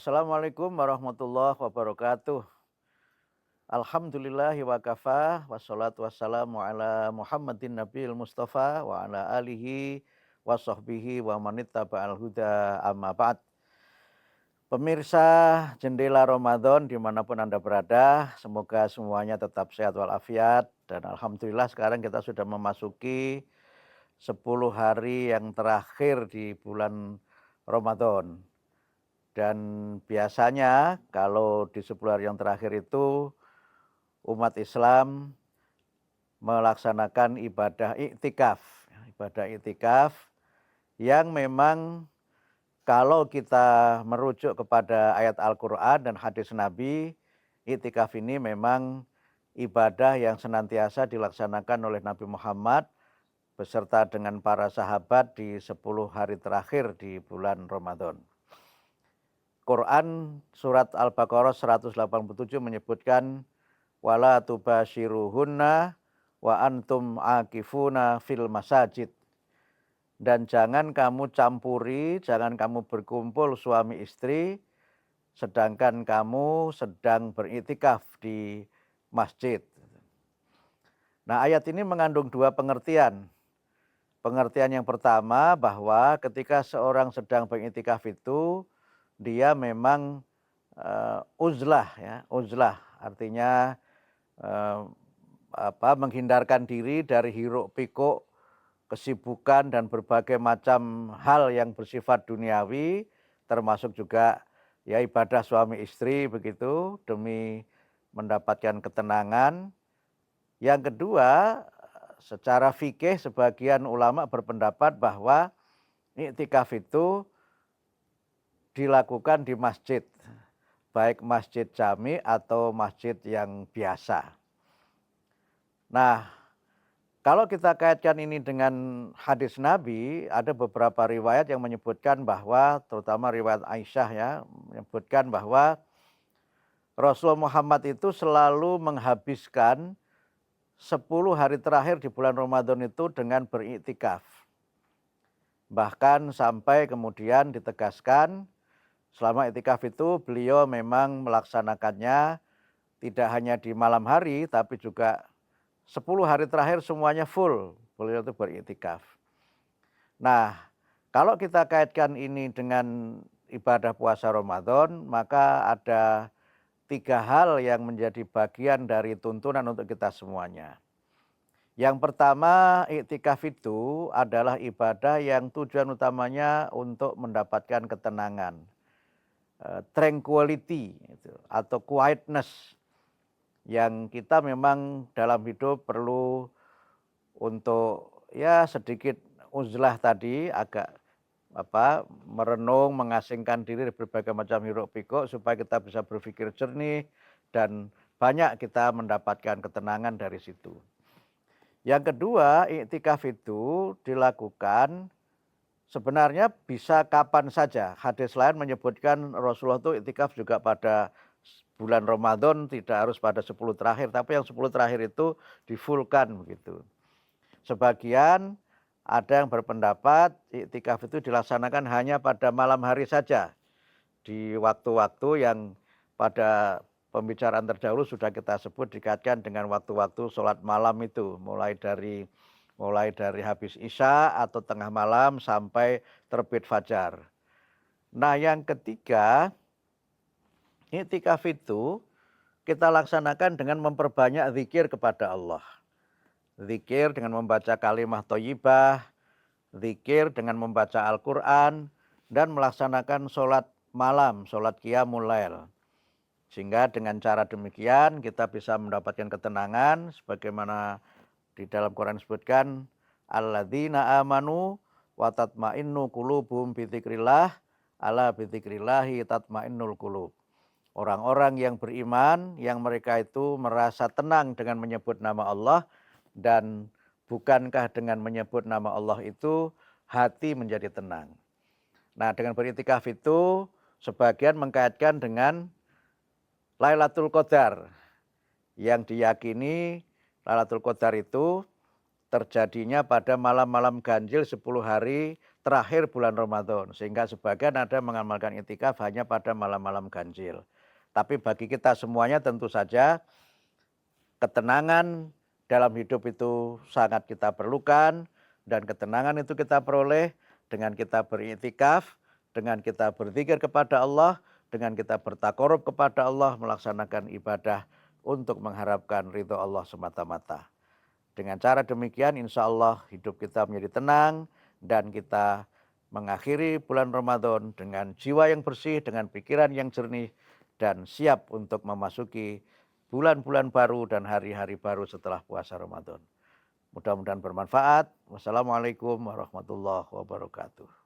Assalamualaikum warahmatullahi wabarakatuh. Alhamdulillahi wa kafa, wassalatu wassalamu ala Muhammadin Nabiyil Mustafa wa ala alihi wa sahbihi wa manittaba'al huda amma ba'd. Pemirsa Jendela Ramadan dimanapun Anda berada, semoga semuanya tetap sehat walafiat. Dan Alhamdulillah sekarang kita sudah memasuki 10 hari yang terakhir di bulan Ramadan. Dan biasanya kalau di 10 hari yang terakhir itu umat Islam melaksanakan ibadah iktikaf. Ibadah iktikaf yang memang kalau kita merujuk kepada ayat Al-Quran dan hadis Nabi, iktikaf ini memang ibadah yang senantiasa dilaksanakan oleh Nabi Muhammad beserta dengan para sahabat di 10 hari terakhir di bulan Ramadan. Quran surat Al-Baqarah 187 menyebutkan wala tubasyiruhunna wa antum akifuna fil masajid. Dan jangan kamu campuri, jangan kamu berkumpul suami istri sedangkan kamu sedang beriktikaf di masjid. Nah, ayat ini mengandung dua pengertian. Pengertian yang pertama bahwa ketika seorang sedang beriktikaf itu dia memang uzlah ya, uzlah artinya menghindarkan diri dari hiruk pikuk kesibukan dan berbagai macam hal yang bersifat duniawi, termasuk juga ya ibadah suami istri begitu demi mendapatkan ketenangan. Yang kedua, secara fikih sebagian ulama berpendapat bahwa iktikaf itu dilakukan di masjid, baik masjid jami atau masjid yang biasa. Nah, kalau kita kaitkan ini dengan hadis Nabi, ada beberapa riwayat yang menyebutkan bahwa, terutama riwayat Aisyah ya, menyebutkan bahwa Rasulullah Muhammad itu selalu menghabiskan 10 hari terakhir di bulan Ramadan itu dengan beriktikaf. Bahkan sampai kemudian ditegaskan selama iktikaf itu beliau memang melaksanakannya tidak hanya di malam hari tapi juga 10 hari terakhir semuanya full, beliau itu beriktikaf. Nah, kalau kita kaitkan ini dengan ibadah puasa Ramadan, maka ada 3 hal yang menjadi bagian dari tuntunan untuk kita semuanya. Yang pertama, iktikaf itu adalah ibadah yang tujuan utamanya untuk mendapatkan ketenangan, tranquility atau quietness yang kita memang dalam hidup perlu untuk ya sedikit uzlah tadi, agak merenung, mengasingkan diri dari berbagai macam hiruk pikuk supaya kita bisa berpikir jernih dan banyak kita mendapatkan ketenangan dari situ. Yang kedua, iktikaf itu dilakukan sebenarnya bisa kapan saja. Hadis lain menyebutkan Rasulullah itu iktikaf juga pada bulan Ramadan, tidak harus pada 10 terakhir, tapi yang 10 terakhir itu difulkan begitu. Sebagian ada yang berpendapat iktikaf itu dilaksanakan hanya pada malam hari saja. Di waktu-waktu yang pada pembicaraan terdahulu sudah kita sebut dikaitkan dengan waktu-waktu sholat malam itu. Mulai dari habis isya atau tengah malam sampai terbit fajar. Nah, yang ketiga, iktikaf itu kita laksanakan dengan memperbanyak zikir kepada Allah. Zikir dengan membaca kalimah thayyibah, zikir dengan membaca Al-Quran, dan melaksanakan sholat malam, sholat qiyamul lail. Sehingga dengan cara demikian kita bisa mendapatkan ketenangan sebagaimana di dalam Quran disebutkan alladzina amanu wa tatmainnu qulubuhum bidzikrillah ala bidzikrillahi tatmainnul qulub. Orang-orang yang beriman yang mereka itu merasa tenang dengan menyebut nama Allah, dan bukankah dengan menyebut nama Allah itu hati menjadi tenang. Nah, dengan beriktikaf itu sebagian mengkaitkan dengan Lailatul Qadar yang diyakini Lailatul Qadar itu terjadinya pada malam-malam ganjil 10 hari terakhir bulan Ramadan. Sehingga sebagian ada mengamalkan iktikaf hanya pada malam-malam ganjil. Tapi bagi kita semuanya tentu saja ketenangan dalam hidup itu sangat kita perlukan, dan ketenangan itu kita peroleh dengan kita beriktikaf, dengan kita berzikir kepada Allah, dengan kita bertakarub kepada Allah, melaksanakan ibadah untuk mengharapkan ridho Allah semata-mata. Dengan cara demikian insya Allah hidup kita menjadi tenang dan kita mengakhiri bulan Ramadan dengan jiwa yang bersih, dengan pikiran yang jernih, dan siap untuk memasuki bulan-bulan baru dan hari-hari baru setelah puasa Ramadan. Mudah-mudahan bermanfaat. Wassalamualaikum warahmatullahi wabarakatuh.